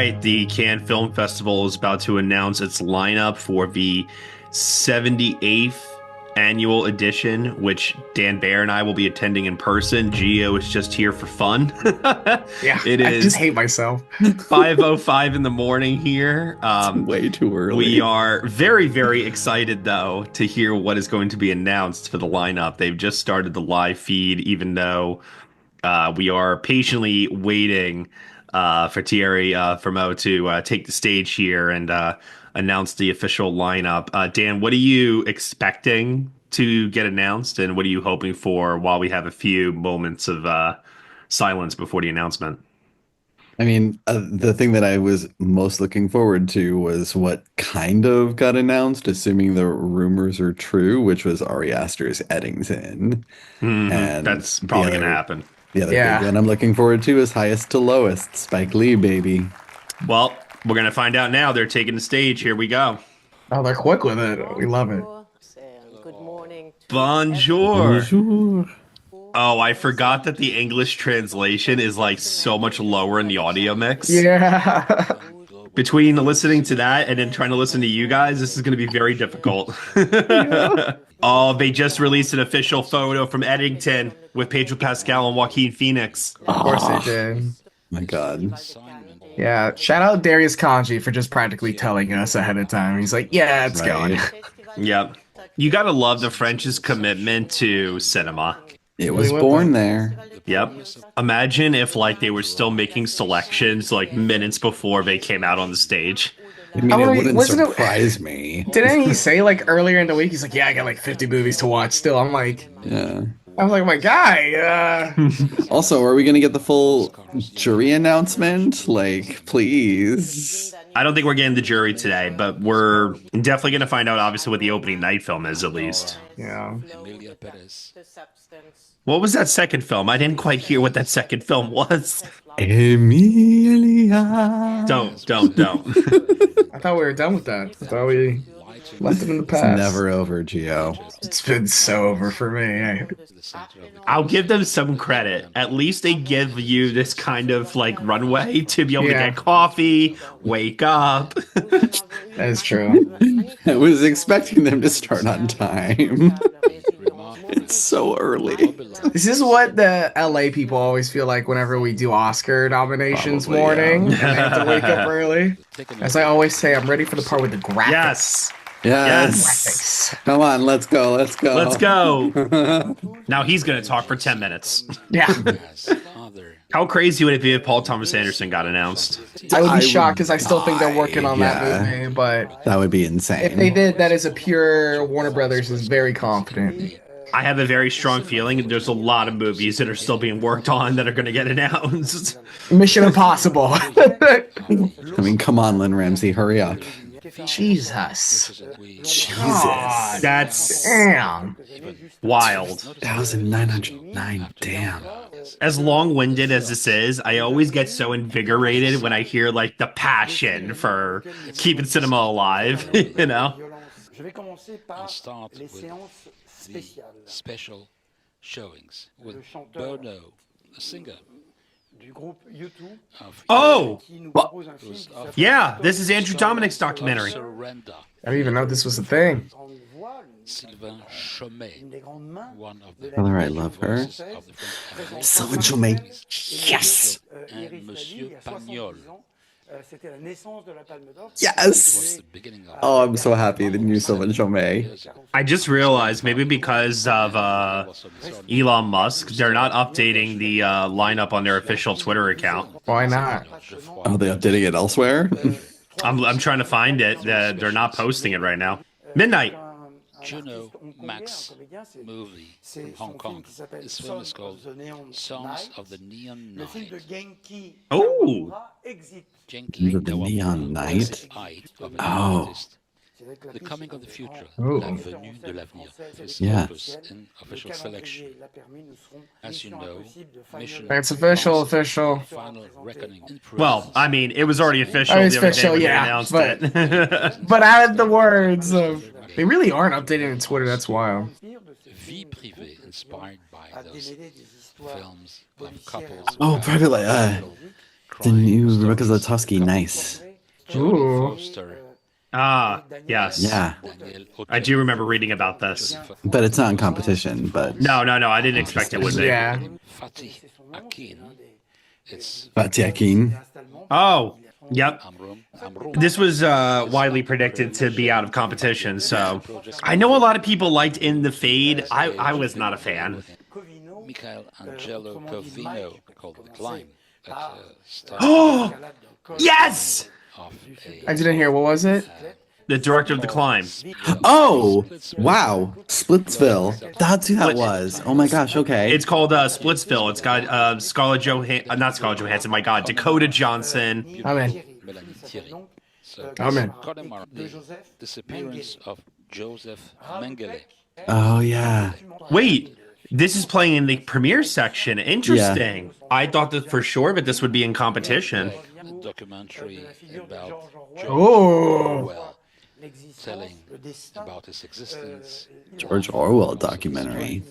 right, the Cannes Film Festival is about to announce its lineup for the 78th annual edition, which Dan Baer and I will be attending in person. Gio is just here for fun. Yeah, It I just is hate myself. 5:05 in the morning here. It's way too We early. are very, very excited, though, to hear what is going to be announced for the lineup. They've just started the live feed, even though we are patiently waiting for Thierry Fermot to take the stage here and announce the official lineup. Dan, what are you expecting to get announced, and what are you hoping for while we have a few moments of silence before the announcement? I mean, the thing that I was most looking forward to was what kind of got announced, assuming the rumors are true, which was Ari Aster's Eddington. And That's probably going to happen. the other big Yeah. one I'm looking forward to is Highest to Lowest, Spike Lee, baby. Well, we're going to find out now. They're taking the stage. Here we go. Oh, they're quick with it. We love it. Good morning to Bonjour. Bonjour. Oh, I forgot that the English translation is like so much lower in the audio mix. Yeah. Between listening to that and then trying to listen to you guys, this is going to be very difficult. Oh, they just released an official photo from Eddington with Pedro Pascal and Joaquin Phoenix. Of course they Oh, did. my God. Yeah. Shout out Darius Kanji for just practically telling us ahead of time. He's like, yeah, it's going. Right. Yep. You got to love the French's commitment to cinema. It was went born back. there. Yep. Imagine if like they were still making selections like minutes before they came out on the stage. I mean, Oh, it wait, wouldn't wasn't it- surprise me. Didn't he say like earlier in the week? He's like, yeah, I got like 50 movies to watch still. I'm like, Yeah. my guy. Also, are we going to get the full jury announcement? Like, please. I don't think we're getting the jury today, but we're definitely going to find out, obviously, what the opening night film is, at least. Yeah. the substance. What was that second film? I didn't quite hear what that second film was. Emilia. Don't. I thought we were done with that. I thought we left it in the It's past. never over, Gio. It's been so over for me. I'll give them some credit. At least they give you this kind of like runway to be able to Yeah. get coffee, wake up. That is true. I was expecting them to start on time. It's so early. This is what the LA people always feel like whenever we do Oscar nominations Probably, morning yeah. and they have to wake up early. As I always say, I'm ready for the part with the graphics. Yes. Yes. Graphics. Come on, let's go. Let's go. Let's go. Now he's going to talk for 10 minutes. Yeah. How crazy would it be if Paul Thomas Anderson got announced? I would I be would shocked because I still think they're die, working on yeah. that movie, but That would be if they insane. did, that is a pure Warner Brothers is very confident. I have a very strong feeling there's a lot of movies that are still being worked on that are going to get announced. Mission Impossible. I mean, come on, Lynn Ramsey, hurry up. Jesus. Jesus. That's Damn. wild. 1,909. Damn. As long-winded as this is, I always get so invigorated when I hear like the passion for keeping cinema alive, you know? Je vais commencer par start les with séances the spéciales special showings with Le chanteur. Bono, the singer du groupe U2 of Oh, qui nous propose un film qui s'appelle yeah, this is Andrew Dominic's documentary. Surrender. I didn't even know this was a thing. on voit Sylvain Chomet, une des grandes mains one of de the Tell her I love her. voices of the French Sylvain Chomet. Yes. And Monsieur Pagnol. C'était la naissance de la Palme d'Or. was Yes. the beginning of Oh, I'm so happy the new Sylvain Chomet. I just realized maybe because of Elon Musk, they're not updating the lineup on their official Twitter account. Why not? Are they updating it elsewhere? I'm trying to find it. They're not posting it right now. Midnight. Juno Max movie from Hong Kong. This film is called Songs of the Neon Le film de Night. Genki Oh. Kawamura, Exit. Genki Of the Neon Night? was the eye of an Oh. artist. The coming of the future, Oh. la venue de l'avenir, is Yeah. opus in official selection. As you know, Mission It's official. Final Reckoning in Well, I mean, it was already official. Oh, it's the other day official, when they yeah, announced but- it. But add the words of. They really aren't updating on Twitter. That's wild. Vie privée inspired by those films of couples. Oh, Private The new crime Rebecca stories. Zlotowski, nice. Jodie Ooh. Foster, Ah, yes. Yeah, Daniel I do remember reading about this. but it's not in competition. But No, no, no. I didn't expect it would be. Yeah. Fatih Akin. It's Fatih Akin. Oh, yep. Amrum. This was widely predicted to be out of competition, so I know a lot of people liked In the Fade. I was not a fan. Michael Angelo Covino called The Climb. That Oh, yes! of I didn't hear. What was it? The director of The Climb. Oh, wow, Splitsville. That's who that was. Oh my gosh. Okay. It's called Splitsville. It's got not Scarlett Johansson. My God, Dakota Johnson. I'm in. Melanie Thierry. So I'm in. Kodemar, the disappearance of Joseph Mengele. Oh yeah. Wait, this is playing in the premiere section. Interesting. I thought that for sure, but this would be in competition. A documentary about George Oh. Orwell telling about his existence. George Orwell documentary.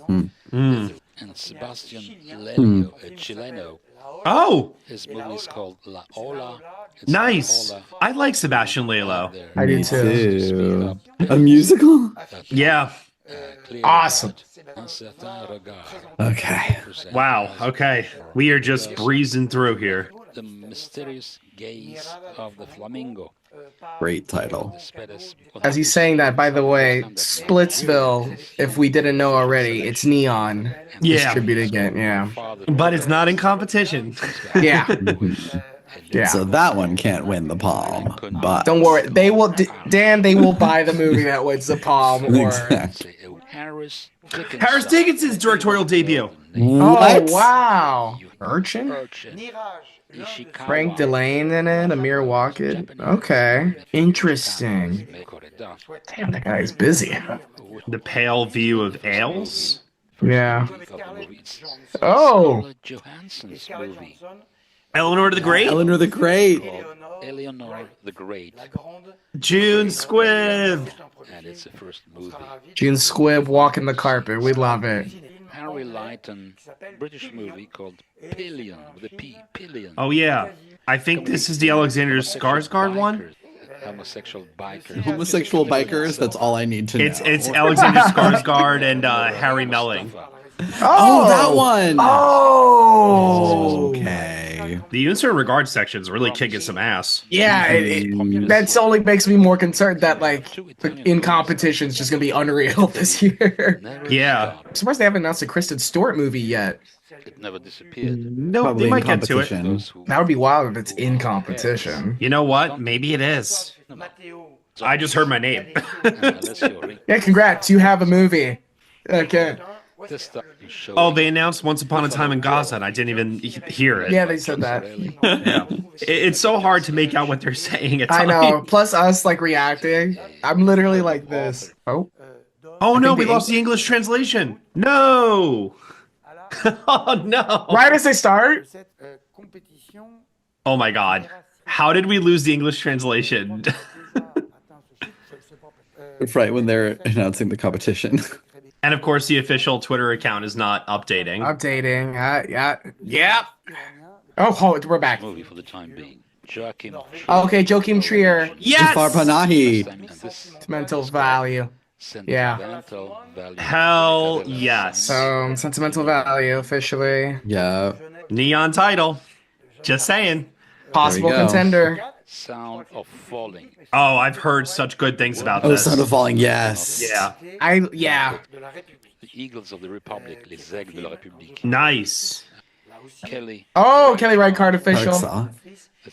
And Sebastian Lelio, a Chileno. Oh, His movie is called La Ola. It's nice. La Ola. I like Sebastian Lello. There. I do Me too. too. A musical? Yeah. Clearly Awesome. that un certain regard Okay. presents Wow. Okay. We are just breezing through here. the mysterious gaze of the flamingo. Great title. As he's saying that, by the way, Splitsville, if we didn't know already, it's Neon Yeah. distributing it. Yeah. But it's not in competition. Yeah. Yeah. So that one can't win the palm. But Don't worry. They will, Dan, they will buy the movie that wins the palm. Or... Exactly. Harris Harris Dickinson's directorial debut. Oh, What? wow. Urchin? Ishikawa. Frank Delane in it, Amir Wackett. Okay. Interesting. Damn, that guy is busy. The Pale View of Ales. Yeah. It's Oh. Scarlett Johansson's movie. Eleanor the Great. Eleanor the Great. Eleanor the Great, June Squibb. and it's the first movie. June Squibb walking the carpet. We love it. Harry Lighton, British movie called Pillion, with a P, Pillion. Oh yeah. I think this is the Alexander Skarsgård one. Homosexual biker. Homosexual bikers. That's all I need to know. It's Alexander Skarsgård and Harry Melling. Oh, that one. Oh. Okay. The User Regard section's really kicking some ass. Yeah, that's only makes me more concerned that like in competition is just gonna be unreal this year. Yeah. I'm surprised they haven't announced a Kristen Stewart movie yet. It never disappeared. No, Probably they in might get to it. competition. Those who That would be wild if it's in competition. You know what? Maybe it is. I just heard my name. unless you read Yeah, congrats, you have a movie. Okay. this stuff, you show Oh, they announced Once Upon a Time in Gaza, and I didn't even hear it. Yeah, they said that. Yeah. It's so hard to make out what they're saying at I times. know. Plus us like reacting. I'm literally like this. Oh. Oh no, think we the lost the English translation. No. Oh no. Right as they start? Oh my God. How did we lose the English translation? Right when they're announcing the competition. And of course, the official Twitter account is not updating. Updating. Yeah. Oh, we're back. movie for the time being. Joachim Okay, Joachim Trier. Jafar Yes. Panahi. Mental value. Yeah. Sentimental value. Hell yes. So, sentimental value officially. Yeah. Neon title. Just saying. Possible go. contender. Sound of Falling. Oh, I've heard such good things about Oh, this. Sound of Falling. Yes. Yeah. Yeah. The Eagles of the Republic, Les Aigles de la République. Nice. Kelly, Oh, Kelly Reichardt official. Arkansas.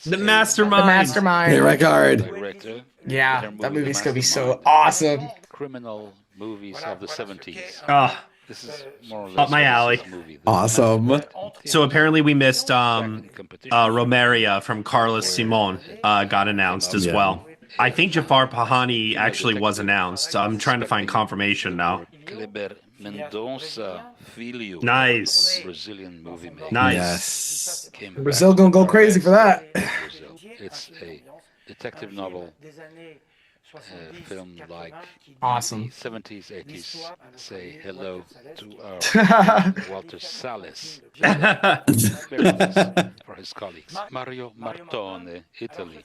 The Mastermind. The Mastermind. Hey, Record. director. Yeah, that movie's gonna be so Mastermind. awesome. Criminal movies of the 70s. Ah, This is more or less Up my what this alley. is a movie. Awesome. so apparently we missed Second competition. Romeria from Carlos Simon got announced as Yeah. well. I think Jafar Pahani actually was announced. I'm trying to find confirmation now. Kleber Mendonça Filho. Nice. Brazilian movie maker. Nice. Yes. Came Brazil back gonna go crazy for that. to Brazil. It's a detective novel film like Awesome. 70s, 80s. Say hello to our Walter Salles. Very nice for his colleagues. Mario Martone, Italy.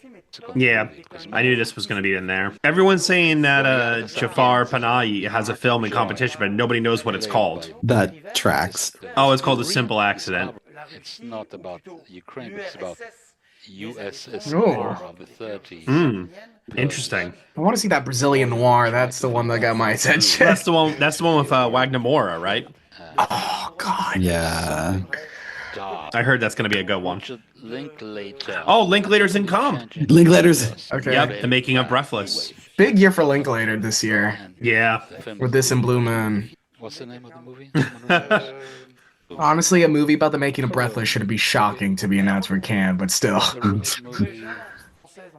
Yeah, I knew this was going to be in there. Everyone's saying that Jafar Panahi has a film in competition, but nobody knows what it's called. That tracks. Oh, it's called A Simple Accident. It's not about Ukraine, but it's about Ooh. USSR of the 30s. Interesting. I want to see that Brazilian noir. That's the one that got my attention. That's the one. That's the one with Wagner Moura, right? Oh God. Yeah. I heard that's going to be a good one. Linklater. Oh, Linklater's in Com. Linklaters. Okay. Yep, the making of Breathless. Big year for Linklater this year Yeah. with this and Blue Moon. What's the name of the movie? Honestly, a movie about the making of Breathless should be shocking to be announced for Cannes, but still.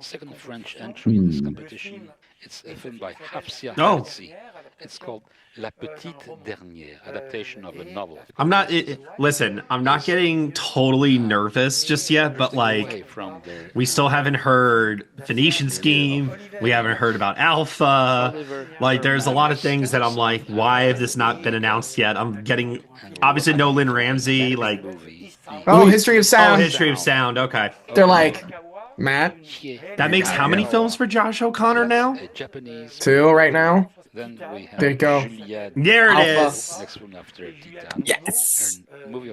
Second French entry in this competition. It's a film by Hafsia Oh. Halsi. It's called La Petite Dernière, adaptation of a novel. I'm not. Listen, I'm not getting totally nervous just yet, but Away like, from the we still haven't heard Phoenician Scheme. We haven't heard about Alpha. Like, there's a lot of things that I'm like, why have this not been announced yet? I'm getting obviously no Lynn Ramsey. Like, movie. Oh, History of oh, Sound. History of Sound. Okay, They're like, Matt, that makes how many films for Josh O'Connor now? A Japanese. 2 right now. Then we have There you go. Juliette. There it Alpha. is. Next one after Titan. Yes. Her movie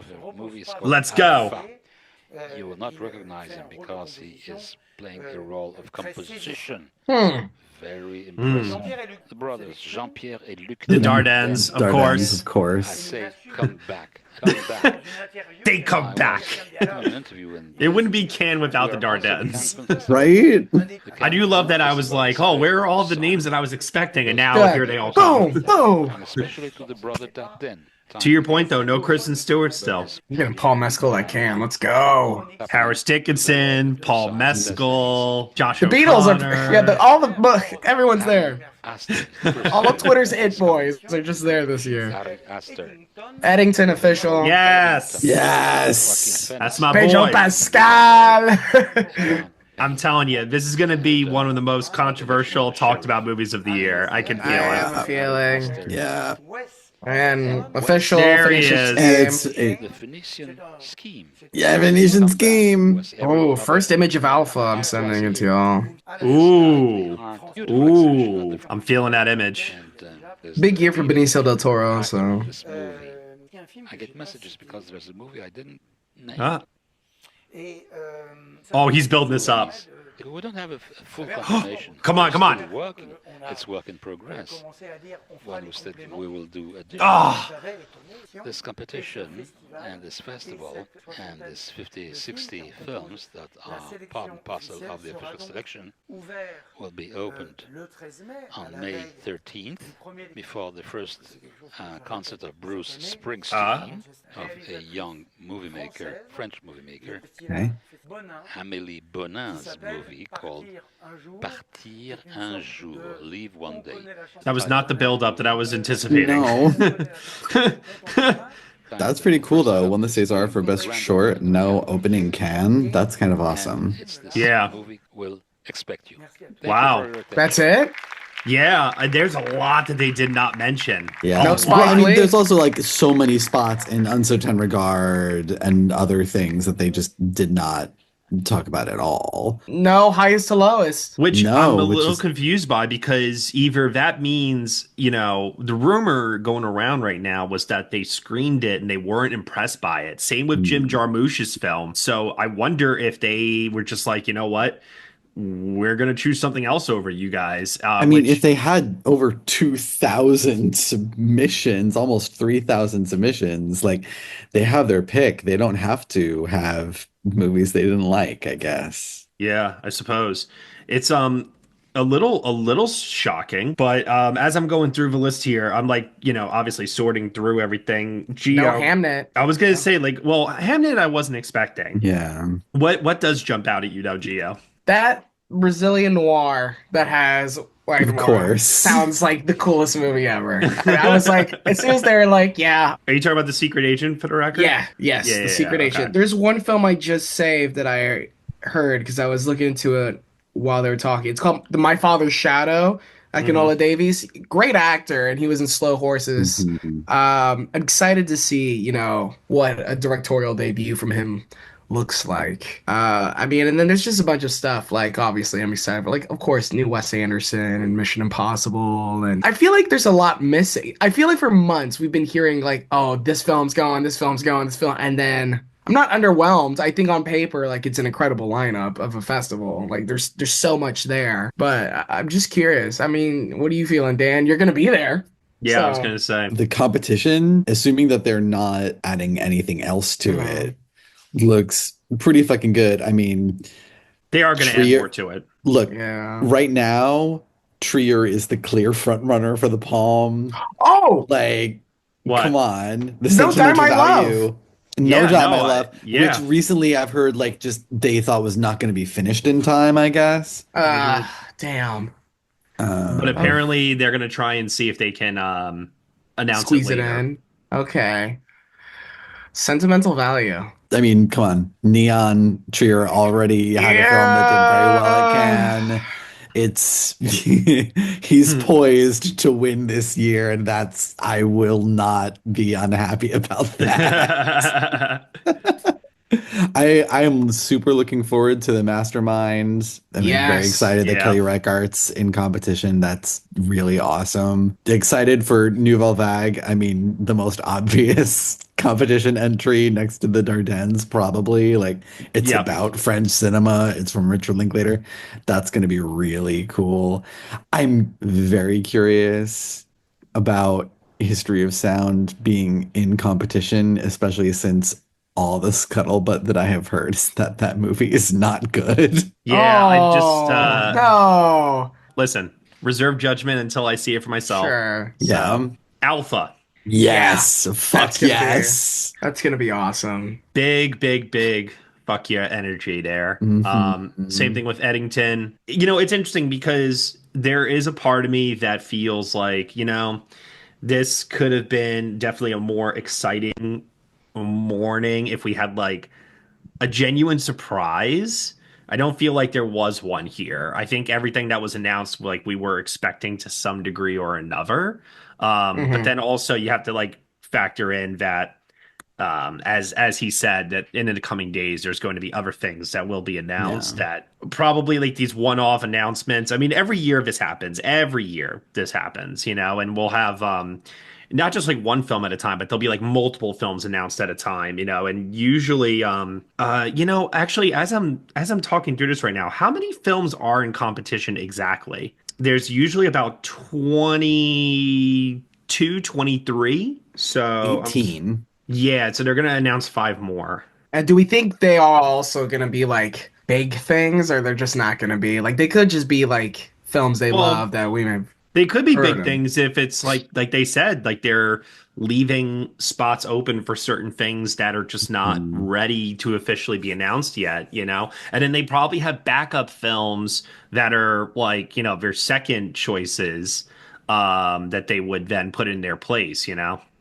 is called Let's go. Alpha. You will not recognize him because he is playing a role of composition. Very impressive. The brothers Jean-Pierre and Luc. The Dardennes, of course. Of I course. say, come back, come back. They come back. I was in an interview and It wouldn't be Cannes without the Dardennes. Right? I do love that I was like, oh, where are all the names that I was expecting? And now here they all come. Boom, boom. and especially to the brother Dardenne. To your point, though, no Kristen Stewart still. You're getting Paul Mescal at Cannes. Let's go. Harris Dickinson, Paul Mescal, Josh The Beatles are, O'Connor. yeah, everyone's there. Astor. All of Twitter's it boys are just there this year. Ari Aster. Eddington official. Yes. Yes. That's my Pedro boy. Pascal. I'm telling you, this is going to be one of the most controversial, talked about movies of the year. I can feel I it. have a feeling. Yeah. And official There he Phoenician is. Scheme. The Phoenician scheme. Yeah, Venetian scheme. Oh, first image of Alpha. I'm sending it to y'all. Ooh. Ooh. I'm feeling that image. Big year for Benicio del Toro. So This movie. I get messages because there's a movie I didn't name. Ah. Oh, he's building this up. We don't have a full confirmation. Come on, come on. It's still working. It's work in progress. One was that we will do a Ah. this competition and this festival and this 50, 60 films that are part and parcel of the official selection will be opened on May 13th before the first concert of Bruce Springsteen, of a young movie maker, French movie maker, Okay. Amélie Bonin's movie called Partir un jour, Leave One Day. That was not the build-up that I was anticipating. No. That's pretty cool though. Won the César for Best Short. No opening can. That's kind of awesome. It's this Yeah. movie will expect you. Thank Wow. you for your attention. that's it. Yeah, there's a lot that they did not mention. Yeah. No Well, Spike I mean, Lee? there's also like so many spots in Uncertain Regard and other things that they just did not talk about at all. No highest to lowest. Which No, I'm a which little is- confused by, because either that means, the rumor going around right now was that they screened it and they weren't impressed by it. Same with Jim Jarmusch's film. So I wonder if they were just like, you know what? We're going to choose something else over you guys. I mean, which- if they had over 2,000 submissions, almost 3,000 submissions, like they have their pick. They don't have to have movies they didn't like, I guess. Yeah, I suppose it's a little shocking, but as I'm going through the list here, I'm like, obviously sorting through everything. Geo, No Hamnet. I was gonna say, like, well, Hamnet I wasn't expecting. Yeah. What does jump out at you though, Geo? That Brazilian noir that has Wagner Of Moura course. sounds like the coolest movie ever. I was like, as soon as they were like, yeah, Are you talking about The Secret Agent for the record? yeah, yes, Yeah, The Secret okay. Agent. There's one film I just saved that I heard because I was looking into it while they were talking. It's called My Father's Shadow. Akinola Davies, great actor, and he was in Slow Horses. Mhm. I'm excited to see, what a directorial debut from him looks like. I mean, and then there's just a bunch of stuff. Like, obviously, I'm excited, but like, of course, new Wes Anderson and Mission Impossible, and I feel like there's a lot missing. I feel like for months we've been hearing like, oh, this film's going, this film's going, this film, and then I'm not underwhelmed. I think on paper, like, it's an incredible lineup of a festival. Like, there's so much there, but I'm just curious. I mean, what are you feeling, Dan? You're gonna be there, Yeah, I was so. gonna say. The competition, assuming that they're not adding anything else to Mhm. it, looks pretty fucking good. I mean, They are gonna add more Trier, to it. look, Yeah. right now, Trier is the clear front runner for the Palm. Oh, Like, come What? on, the No Time sentimental I Love. value. No Yeah, Time no, I Love, which yeah. recently I've heard like just they thought was not going to be finished in time, I guess. Uh, Mhm. damn. But Um, Oh, apparently they're gonna try and see if they can announce it squeeze it later. in. Okay. Sentimental value. I mean, come on. Neon Trier already had a film that did very well at Yeah. Cannes. It's he's Hmm. poised to win this year, and that's I will not be unhappy about that. I am super looking forward to the Masterminds. I mean, very Yes. excited that Yeah. Kelly Reichardt's in competition. That's really awesome. Excited for Nouvelle Vague. I mean, the most obvious competition entry next to the Dardennes, probably. Like, it's Yep. about French cinema. It's from Richard Linklater. That's going to be really cool. I'm very curious about History of Sound being in competition, especially since all the scuttlebutt that I have heard is that that movie is not good. Yeah, I just Oh, no. listen, reserve judgment until I see it for myself. Sure. So, Yeah. Alpha, Yeah. Yes. That's Fuck gonna be yes. that's gonna be awesome. big fuck yeah energy there. Same Hmm. thing with Eddington. You know, it's interesting because there is a part of me that feels like, this could have been definitely a more exciting morning if we had like a genuine surprise. I don't feel like there was one here. I think everything that was announced, like we were expecting to some degree or another. But Hmm. then also you have to like factor in that, as he said, that in the coming days there's going to be other things that will be announced Yeah. that probably like these one-off announcements. I mean, every year this happens. Every year this happens, and we'll have not just like one film at a time, but there'll be like multiple films announced at a time, and usually actually as I'm talking through this right now, how many films are in competition exactly? There's usually about 22, 23. So 18. yeah, so they're gonna announce five more. And do we think they are also gonna be like big things, or they're just not gonna be like they could just be like films they Well, love that we may have they could be heard big of? things if it's like they said, like they're leaving spots open for certain things that are just not Mm. ready to officially be announced yet. And then they probably have backup films that are like, their second choices that they would then put in their place.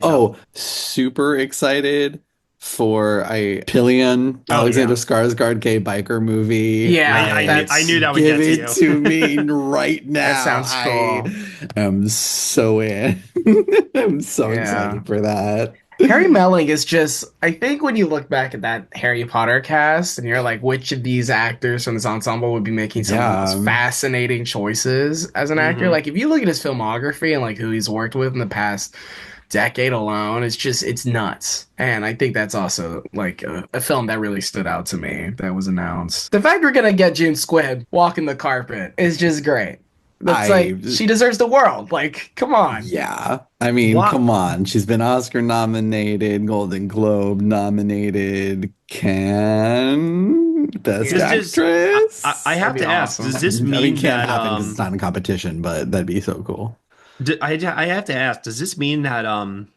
Oh, super excited for a Pillion, Oh Alexander yeah. Skarsgård gay biker movie. Yeah, I that's knew that would Give get to it you. to me right that now. sounds I cool. am so in. I'm so Yeah. excited for that. Harry Melling is just, I think when you look back at that Harry Potter cast and you're like, which of these actors from this ensemble would be making some of the most Yeah. fascinating choices as an actor? Hmm. Like, if you look at his filmography and like who he's worked with in the past decade alone, it's nuts. And I think that's also like a film that really stood out to me that was announced. The fact we're gonna get June Squibb walking the carpet is just great. That's I like, she deserves the world. Like, come on. Yeah. I mean, What? come on. She's been Oscar nominated, Golden Globe nominated, can Best Yeah, Does this I Actress. have that'd be to ask, does awesome. this I mean, mean can't that happen because it's not in competition, but that'd be so cool. I have to ask, does this mean that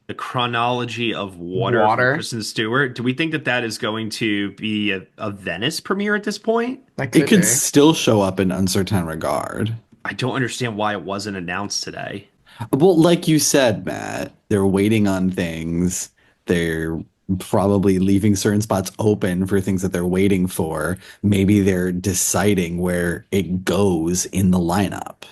the chronology of Water from Water, Kristen Stewart, do we think that that is going to be a Venice premiere at this point? that It could could be. still show up in Uncertain Regard. I don't understand why it wasn't announced today. Well, like you said, Matt, they're waiting on things. They're probably leaving certain spots open for things that they're waiting for. Maybe they're deciding where it goes in the lineup.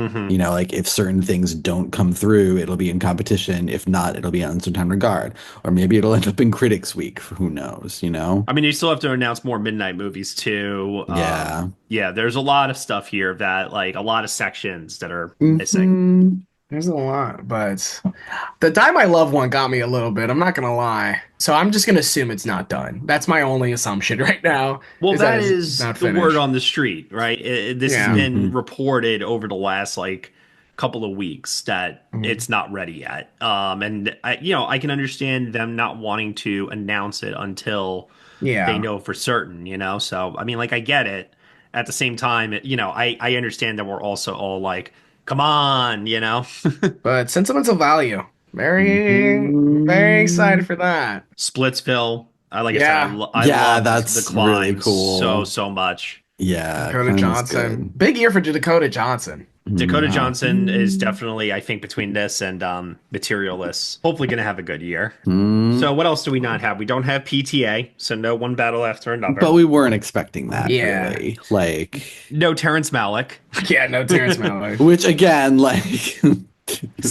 Hmm. You know, like if certain things don't come through, it'll be in competition. If not, it'll be on Uncertain Regard. Or maybe it'll end up in Critics Week. Who knows, you know? I mean, you still have to announce more midnight movies too. Yeah. Yeah, there's a lot of stuff here that like a lot of sections that are missing. Hmm. There's a lot, but the Die My Love one got me a little bit. I'm not gonna lie. So I'm just gonna assume it's not done. That's my only assumption right now, Well, is that that it's is not the word finished. on the street, right? This has Yeah. been Hmm. reported over the last like couple of weeks that Mhm. it's not ready yet. And I can understand them not wanting to announce it until they Yeah. know for certain, So, I mean, like I get it. At the same time, I understand that we're also all like, come on. But sentimental value. Very, very excited Hmm. for that. Splitsville. Like I said, Yeah. I Yeah, loved the that's really climb so cool. so much. Yeah, Dakota Climb was Johnson. good. Big year for Dakota Johnson. Dakota Johnson is Mhm. definitely, I think, between this and Materialist, hopefully going to have a good year. Mhm. So, what else do we not have? We don't have PTA, so no one battle after But another. we weren't expecting that, Yeah. really. Like, No Terrence Malick. Yeah, no Terrence Malick. which again, like,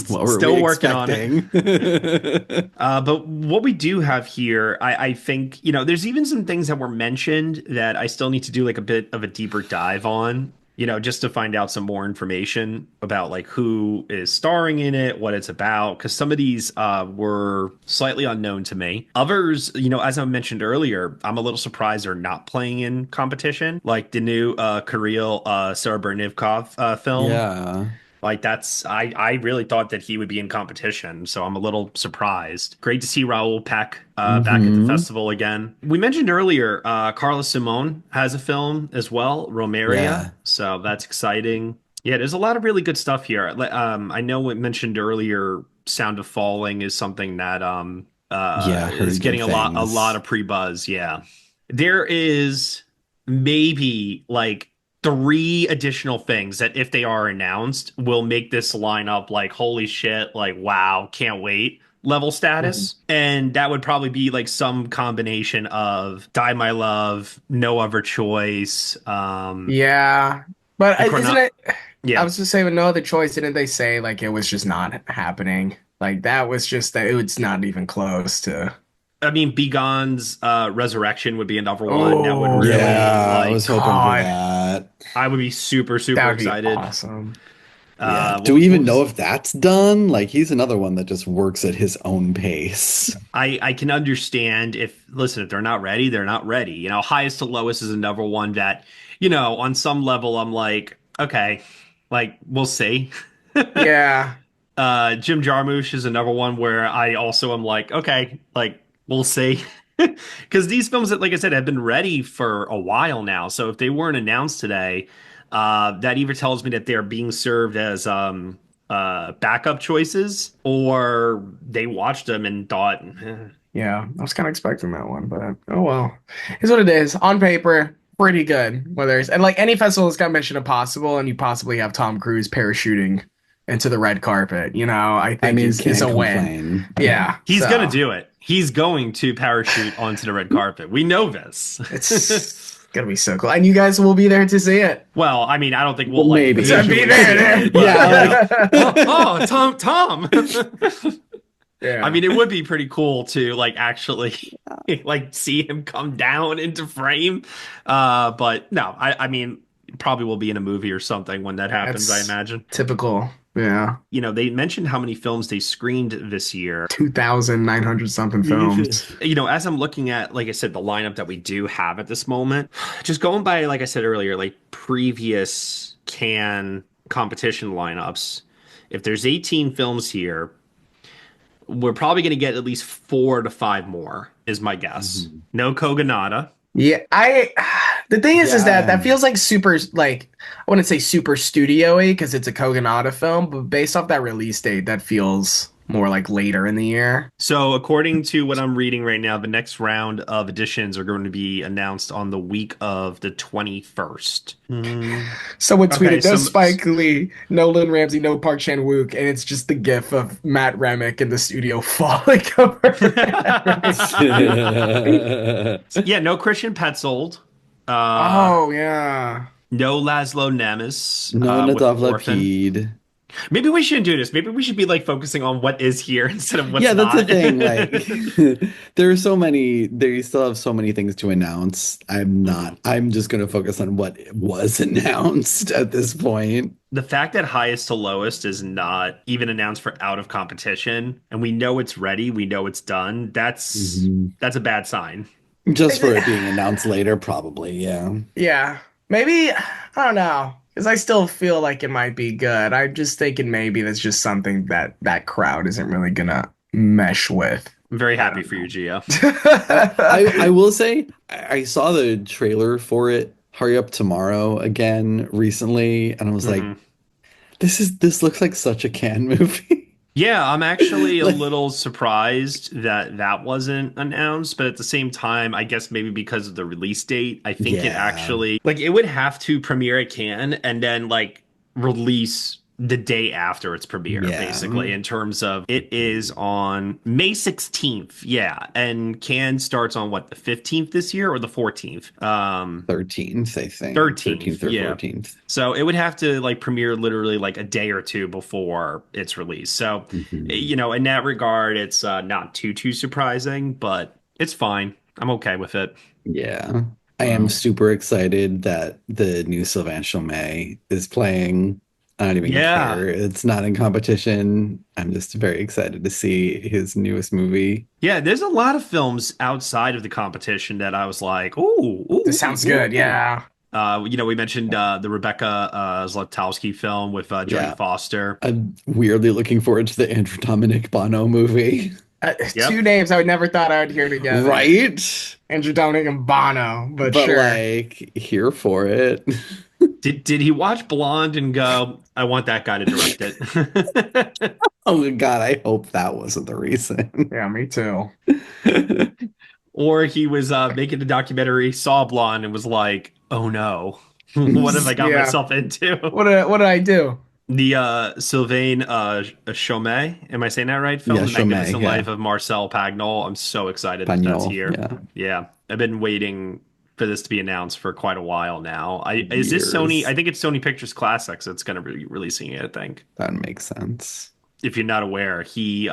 what were we Still working on it. expecting? But what we do have here, I think, there's even some things that were mentioned that I still need to do like a bit of a deeper dive on, just to find out some more information about like who is starring in it, what it's about, because some of these were slightly unknown to me. Others, as I mentioned earlier, I'm a little surprised they're not playing in competition, like the new Kirill Serebrennikov film. Yeah. Like I really thought that he would be in competition, so I'm a little surprised. Great to see Raoul Peck back at the Hmm. festival again. We mentioned earlier, Carla Simone has a film as well, Romeria, Yeah. so that's exciting. Yeah, there's a lot of really good stuff here. I know we mentioned earlier, Sound of Falling is something that Yeah, is heard good getting a lot things. of pre-buzz. Yeah, there is maybe like three additional things that if they are announced will make this lineup like holy shit, like wow, can't wait level Mhm. status. And that would probably be like some combination of Die My Love, No Other Choice, Yeah. But the isn't chrono it? I yeah. was just saying, with no other choice, didn't they say like it was just not happening? Like that was just that it was not even close to. I mean, Begone's Resurrection would be another one that would Oh, really Yeah, I like was hoping for God, that. I would be super, that super would be excited. awesome. Yeah. Do we What even know was if that's done? Like, he's another one that just works at his own pace. I can understand if listen, if they're not ready, they're not ready. Highest to lowest is another one that, on some level I'm like, okay, like we'll see. Yeah. Jim Jarmusch is another one where I also am like, okay, like we'll see. Because these films that, like I said, have been ready for a while now. So if they weren't announced today, that either tells me that they're being served as backup choices, or they watched them and thought, Yeah, I was kind of expecting that one, but oh well. It's what it is. On paper, pretty good. Whether it's and like any festival that's got Mission Impossible and you possibly have Tom Cruise parachuting into the red carpet, I I think mean, is can't a win. complain. Yeah. he's gonna So do it. He's going to parachute onto the red carpet. We know this. it's gonna be so cool. And you guys will be there to see it. Well, I mean, I don't think Well, we'll like maybe. So be visually see there, it, but Yeah, like oh, Tom. I Yeah. mean, it would be pretty cool to like actually like see him come down into frame. But no, I mean, probably will be in a movie or something when that happens, I That's imagine. typical. Yeah. They mentioned how many films they screened this year. 2,900 something films. As I'm looking at, like I said, the lineup that we do have at this moment, just going by, like I said earlier, like previous Cannes competition lineups, if there's 18 films here, we're probably going to get at least 4 to 5 more, is my guess. Mhm. No Kogonada. Yeah, the thing is that Yeah. that feels like super like I wouldn't say super studio-y because it's a Kogonada film, but based off that release date, that feels more like later in the year. So, according to what I'm reading right now, the next round of editions are going to be announced on the week of the 21st. Someone Okay, tweeted, no Spike Lee, no Lin Ramsey, no Park Chan-wook, and it's just the gif of Matt Remick in the studio falling over everything. Yeah, no Christian Petzold. Uh, Oh yeah. No Laszlo Nemes No with Nadav Orphan. Lapid. Maybe we shouldn't do this. Maybe we should be like focusing on what is here instead of what's Yeah, that's the not. thing. Like, there are so many, they still have so many things to announce. Mhm. I'm just going to focus on what was announced at this point. The fact that highest to lowest is not even announced for out of competition, and we know it's ready, we know it's done. Mhm. That's a bad sign. Just Is for it? it being announced later, probably. Yeah. Yeah, maybe I don't know because I still feel like it might be good. I'm just thinking maybe that's just something that that crowd isn't really gonna mesh with. I'm very I happy don't for you, Gio. I will say I saw the trailer for it, Hurry Up Tomorrow, again recently, and I was like, Mhm. this looks like such a Can movie. Yeah, I'm actually a Like, little surprised that that wasn't announced, but at the same time, I guess maybe because of the release date, I think it yeah, actually like it would have to premiere at Cannes and then like release the day after its premiere, yeah. basically, in terms of it is on May 16th. Yeah, and Cannes starts on what, the 15th this year or the 14th? 13th, I think. 13th, 13th or yeah. 14th. So it would have to like premiere literally like a day or two before its release. So, Mhm. you know, in that regard, it's not too surprising, but it's fine. I'm okay with it. Yeah. I am Wow. super excited that the new Sylvain Chomet is playing. I don't even Yeah. care. It's not in competition. I'm just very excited to see his newest movie. Yeah, there's a lot of films outside of the competition that I was like, ooh, This ooh, sounds ooh, good. ooh. Yeah. You know, we mentioned the Rebecca Zlotowski film with Jodie Yeah. Foster. I'm weirdly looking forward to the Andrew Dominic Bono movie. Two Yep. names I would never thought I would hear together: Right? Andrew Dominic and Bono. But But sure. like here for it. Did he watch Blonde and go, I want that guy to direct it? Oh my God, I hope that wasn't the reason. Yeah, me too. Or he was making a documentary, saw Blonde, and was like, "Oh no, what have I got Yeah. myself into?" What did I do? The Sylvain Chomet, am I saying that right? Film, Yeah, The Chomet, Magnificent Life yeah. of Marcel Pagnol. I'm so excited that that's Pagnol, here. yeah. Yeah, I've been waiting for this to be announced for quite a while now. Is this Sony? I Years. think it's Sony Pictures Classics that's going to be releasing it, I think. That makes sense. If you're not aware, he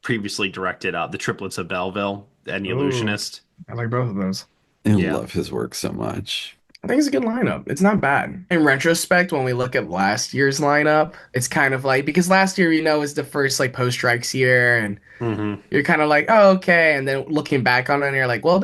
previously directed The Triplets of Belleville and The Ooh, Illusionist. I like both of those. I Yeah. love his work so much. I think it's a good lineup. It's not bad. In retrospect, when we look at last year's lineup, it's kind of like because last year, was the first like post strikes year, and Hmm. you're kind of like, oh, okay. And then looking back on it, you're like, well,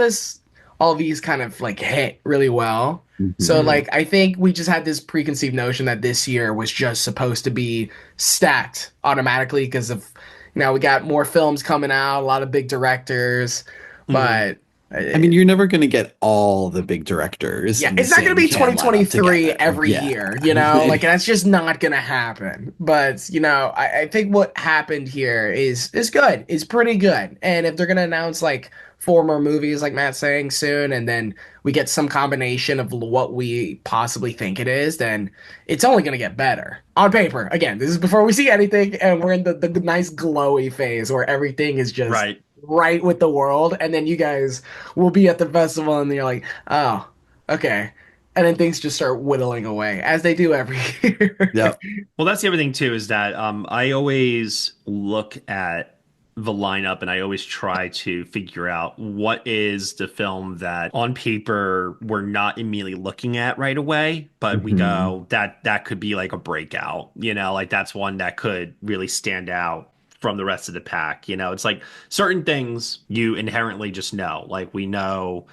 all these kind of like hit really well. So Mhm. like, I think we just had this preconceived notion that this year was just supposed to be stacked automatically because of, we got more films coming out, a lot of big directors, Hmm. but. I mean, you're never going to get all the big directors Yeah, in the it's not going to same be can lineup 2023 together. every Yeah. year, like that's just not going to happen. But, I think what happened here is good. It's pretty good. And if they're going to announce like four more movies like Matt's saying soon and then we get some combination of what we possibly think it is, then it's only going to get better. On paper. Again, this is before we see anything and we're in the nice glowy phase where everything is just Right. right with the world and then you guys will be at the festival and you're like, oh, okay. And then things just start whittling away as they do every year. Yep. Well, that's the other thing too, is that I always look at the lineup and I always try to figure out what is the film that on paper we're not immediately looking at right away, but we Mhm. go that could be like a breakout, like that's one that could really stand out from the rest of the pack. It's like certain things you inherently just know. Like we know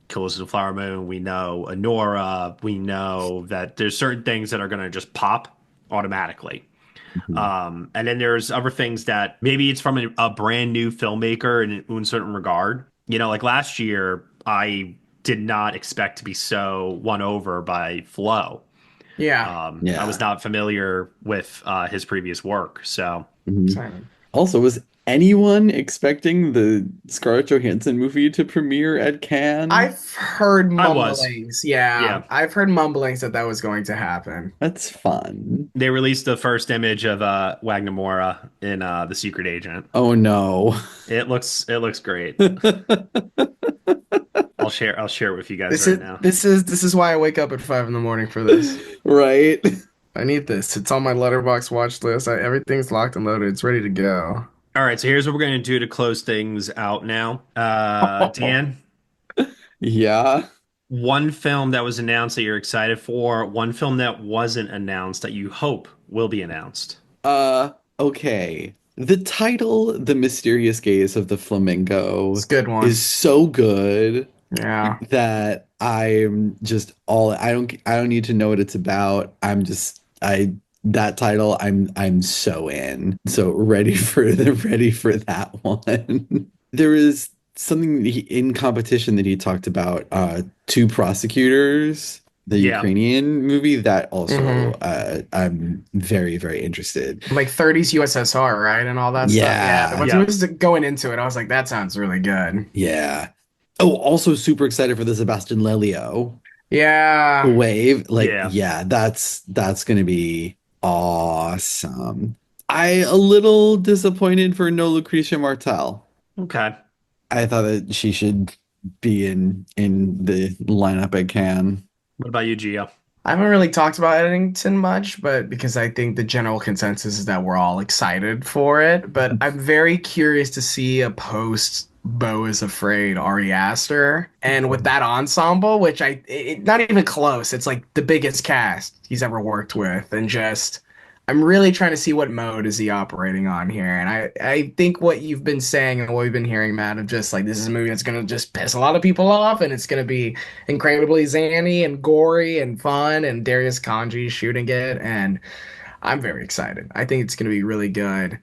Killers of the Flower Moon, we know Honora, we know that there's certain things that are going to just pop automatically. Mhm. And then there's other things that maybe it's from a brand new filmmaker in a certain regard. Like last year, I did not expect to be so won over by Flo. Yeah. I was Yeah. not familiar with his previous work. So, Mhm. Simon. Also, was anyone expecting the Scarlett Johansson movie to premiere at Cannes? I've heard I was. mumblings. Yeah. Yeah. I've heard mumblings that that was going to happen. That's fun. They released the first image of Wagner Moura in The Secret Agent. Oh no. It looks great. I'll share it with you guys This right is now. this is why I wake up at 5 in the morning for this. Right? I need this. It's on my letterbox watch list. Everything's locked and loaded. It's ready to go. All right, so here's what we're going to do to close things out now. Dan, Yeah. one film that was announced that you're excited for, one film that wasn't announced that you hope will be announced. Okay. The title, The Mysterious Gaze of the It's Flamingo, a good one. is so good Yeah. that I'm just all I don't need to know what it's about. I'm just I that title I'm so in. So ready for that one. There is something in competition that he talked about, Two Prosecutors, the Yeah. Ukrainian movie that also, hmm I'm very, very interested. Like 30s USSR, right? And all that stuff. Yeah. Yeah. Once he Yeah. was going into it, I was like, that sounds really good. Yeah. Oh, also super excited for the Sebastian Lelio Yeah. wave. Like, Yeah. yeah, that's gonna be awesome. I a little disappointed for no Lucretia Martel. Okay. I thought that she should be in the lineup at Cannes. What about you, Gio? I haven't really talked about Eddington much, but because I think the general consensus is that we're all excited for it. But I'm very curious to see a post Beau is Afraid Ari Aster. And with that ensemble, which not even close, it's like the biggest cast he's ever worked with. And just, I'm really trying to see what mode is he operating on here. And I think what you've been saying and what we've been hearing, Matt, of just like this is a movie that's going to just piss a lot of people off and it's going to be incredibly zany and gory and fun, and Darius Kanji shooting it, and I'm very excited. I think it's gonna be really good.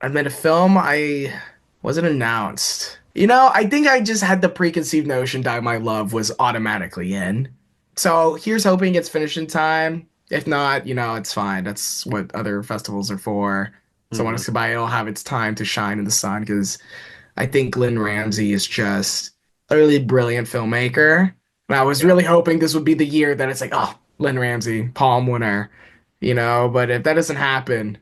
And then a film I wasn't announced. I think I just had the preconceived notion Die My Love was automatically in. So here's hoping it's finished in time. If not, it's fine. That's what other festivals are for. So when Hmm. it's goodbye, it'll have its time to shine in the sun because I think Lynn Ramsey is just a really brilliant filmmaker. And I was Yeah. really hoping this would be the year that it's like, oh, Lynn Ramsey, Palm winner. But if that doesn't happen,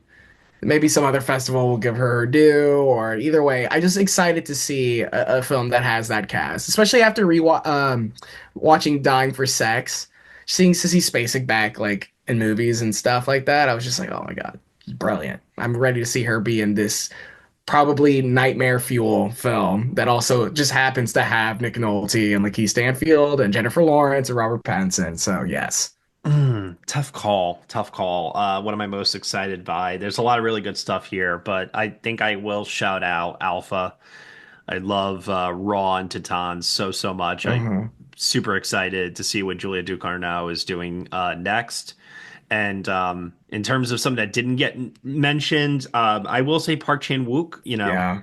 maybe some other festival will give her due, or either way, I just excited to see a film that has that cast, especially after watching Dying for Sex, seeing Sissy Spacek back like in movies and stuff like that. I was just like, oh my God, brilliant. I'm ready to see her be in this probably nightmare fuel film that also just happens to have Nick Nolte and Lakeith Stanfield and Jennifer Lawrence and Robert Pattinson. So yes. Tough call. Tough call. What am I most excited by? There's a lot of really good stuff here, but I think I will shout out Alpha. I love Raw and Titans so much. I'm hmm super excited to see what Julia Ducournau is doing next. And in terms of something that didn't get mentioned, I will say Park Chan-wook. Yeah.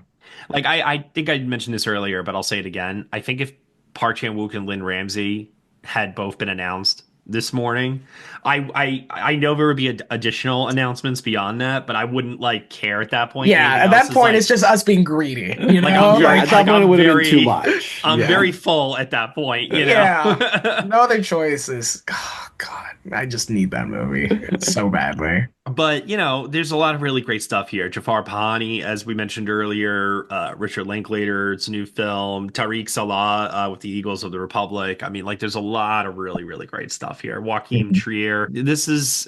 Like I think I mentioned this earlier, but I'll say it again. I think if Park Chan-wook and Lynn Ramsey had both been announced this morning, I know there would be additional announcements beyond that, but I wouldn't like care at that point. Yeah. Anything At else that is point, like it's just us being greedy, you like know? I'm Yeah, very at Like, that like point it I'm would have been too very much. I'm yeah. very full at that point, you know. Yeah. No other choices. Oh, God. I just need that movie so badly. But there's a lot of really great stuff here. Jafar Pahani, as we mentioned earlier, Richard Linklater's new film, Tariq Salah with the Eagles of the Republic. I mean, like, there's a lot of really, really great stuff here. Joaquin Trier.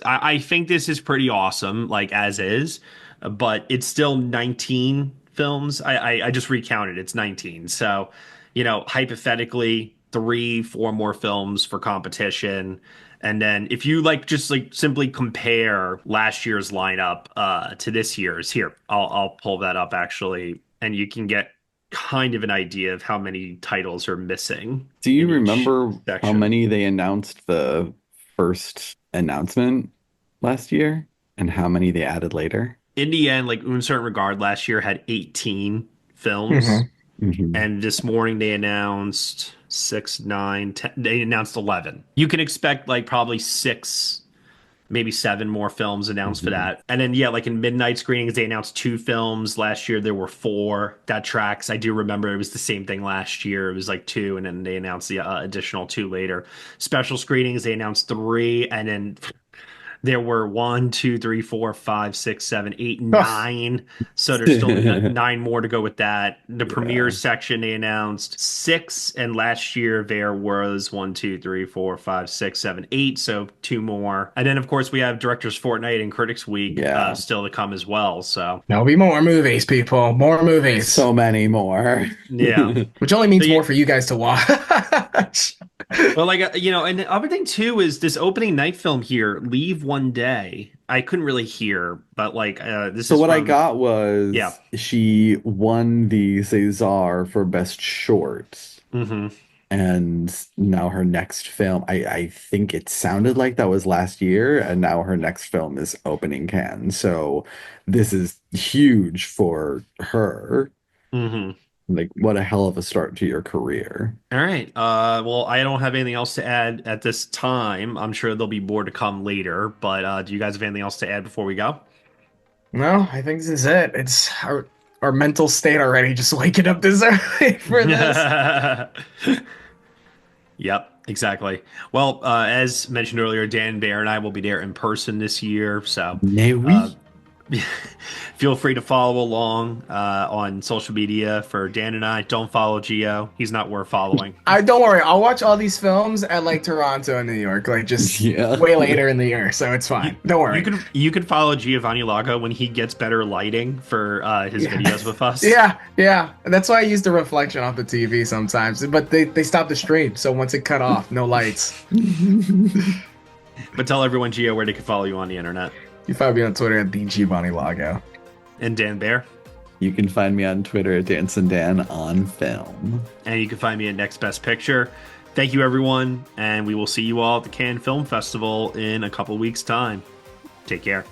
I think this is pretty awesome, like as is, but it's still 19 films. I just recounted. It's 19. So, hypothetically, 3, 4 more films for competition. And then if you like just like simply compare last year's lineup to this year's, here, I'll pull that up actually, and you can get kind of an idea of how many titles are missing Do you in each remember how section. many they announced the first announcement last year and how many they added later? In the end, like Un Certain Regard last year had 18 films, hmm Hmm. and this morning they announced 6, 9, 10. They announced 11. You can expect like probably 6, maybe 7 more films announced for Hmm. that. And then, yeah, like in midnight screenings, they announced 2 films. Last year, there were 4. That tracks. I do remember it was the same thing last year. It was like 2, and then they announced the additional 2 later. Special screenings, they announced 3, and then There were 1, 2, 3, 4, 5, 6, 7, 8, 9. So there's still 9 more to go with that. The premiere section they announced 6, and last year there was 1, 2, 3, 4, 5, 6, 7, 8. So 2 more, and then of course we have Directors Fortnight and Critics Week still to come as well. So There'll be more movies, people. More movies. So many more. yeah, Which only means So, more for you guys to watch. well, like and the other thing too is this opening night film here, Leave One Day. I couldn't really hear, but like this So is what I from, got was Yeah. she won the César for Best Short. hmm And now her next film, I think it sounded like that was last year, and now her next film is opening Cannes. So this is huge for her. hmm Like, what a hell of a start to your career. All right. Well, I don't have anything else to add at this time. I'm sure there'll be more to come later, but do you guys have anything else to add before we go? No, I think this is it. It's our mental state already just waking up this early for this. Yep, exactly. Well, as mentioned earlier, Dan, Bear, and I will be there in person this year. So Mais oui. feel free to follow along on social media for Dan and I. Don't follow Gio. He's not worth following. Don't worry, I'll watch all these films at like Toronto and New York, like just way later in the year, so it's fine. Don't worry. You could follow Giovanni Lago when he gets better lighting for his videos with us. Yeah. That's why I use the reflection off the TV sometimes. But they stopped the stream, so once it cut off, no lights. But tell everyone, Gio, where they can follow you on the internet. You find me on Twitter at the Giovanni Lago. And Dan Bear. You can find me on Twitter at DanceandDan on film. And you can find me at Next Best Picture. Thank you, everyone. And we will see you all at the Cannes Film Festival in a couple weeks' time. Take care.